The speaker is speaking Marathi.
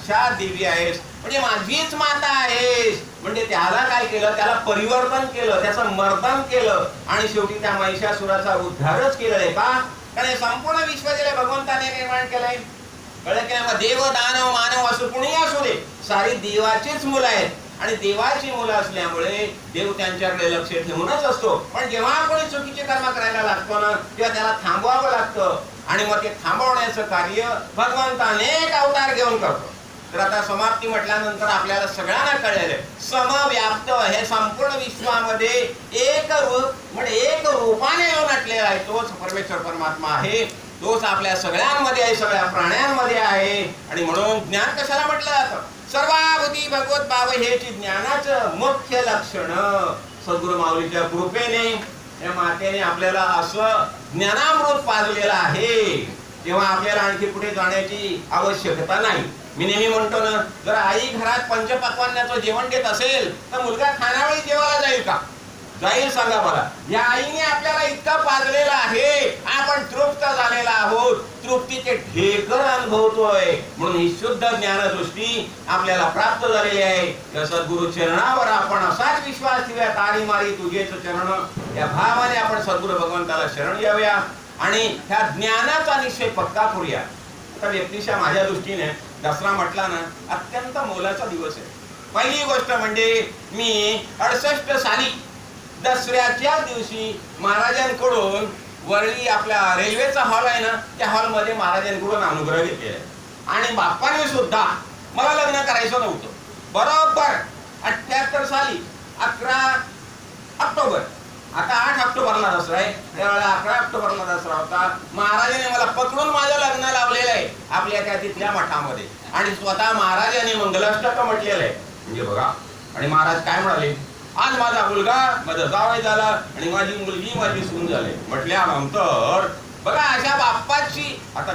साक्षात देवी आहेस, म्हणजे माझीच माता आहेस. म्हणजे त्याला काय केलं, त्याला परिवर्तन केलं, त्याचं मर्दन केलं आणि शेवटी त्या महिषासुराचा उद्धारच केलेला आहे. का? कारण हे संपूर्ण विश्व दिले भगवंताने निर्माण केलंय. कळलं की नाही? देव दानव मानव असो कुणीही असू दे, सारी देवाचीच मुलं आहेत आणि देवाची मुलं असल्यामुळे देव त्यांच्याकडे लक्ष ठेवूनच असतो. पण जेव्हा कोणी चुकीचे कर्म करायला लागतो ना, तेव्हा त्याला थांबवावं लागतं आणि मग ते थांबवण्याचं कार्य भगवंत अनेक अवतार घेऊन करतो. तर आता समाप्ती म्हटल्यानंतर आपल्याला सगळ्यांना कळलेलं समव्याप्त हे संपूर्ण विश्वामध्ये एक रूप म्हणजे एक रूपाने येऊन नटलेला आहे. तोच परमेश्वर परमात्मा आहे, तोच आपल्या सगळ्यांमध्ये आहे, सगळ्या प्राण्यांमध्ये आहे. आणि म्हणून ज्ञान कशाला म्हटलं जातं? सर्वाभूती भगवत भाव हेची ज्ञानाचं मुख्य लक्षण. सद्गुरु माऊलीच्या कृपेने या मातेने आपल्याला असं ज्ञानामृत पाजलेलं आहे, तेव्हा आपल्याला आणखी पुढे जाण्याची आवश्यकता नाही. मी नेहमी म्हणतो ना, जर आई घरात पंचपक्वान्नाचं जेवण देत असेल तर मुलगा खानावळी जेवायला जाईल का? जाईल? सांगा मला. या आईने आपल्याला इतकं पाजलेलं आहे, आपण तृप्त झालेला आहोत, तृप्तीचे ढेकर अनुभवतोय. म्हणून ही शुद्ध ज्ञानदृष्टी आपल्याला प्राप्त झालेली आहे. या सद्गुरु चरणावर आपण असाच विश्वास ठेवूया. तारी मारी तुझेच चरण या भावाने आपण सद्गुरु भगवंताला शरण यावया आणि ह्या ज्ञानाचा निश्चय पक्का करूया. आता व्यक्तिशः माझ्या दृष्टीने दसरा म्हटला ना, अत्यंत मोलाचा दिवस आहे. पहिली गोष्ट म्हणजे मी 68 साली दसऱ्याच्या दिवशी महाराजांकडून वरळी आपल्या रेल्वेचा हॉल आहे ना, त्या हॉलमध्ये महाराजांकडून अनुग्रह घेतलेला आणि बाप्पाने सुद्धा मला लग्न करायचं नव्हतं. बरोबर 78 साली 11 ऑक्टोबर, आता 8 ऑक्टोबरला दसरा आहे, त्यावेळेला 11 ऑक्टोबरला दसरा होता. महाराजांनी मला पकडून माझं लग्न लावलेलं आहे आपल्या त्या तिथल्या मठामध्ये आणि स्वतः महाराजांनी मंगलाष्टक म्हटलेलं आहे. म्हणजे बघा, आणि महाराज काय म्हणाले, आज माझा मुलगा माझा जावई झाला आणि माझी मुलगी माझी सून झाली. म्हटल्यानंतर बघा अशा बाप्पाची आता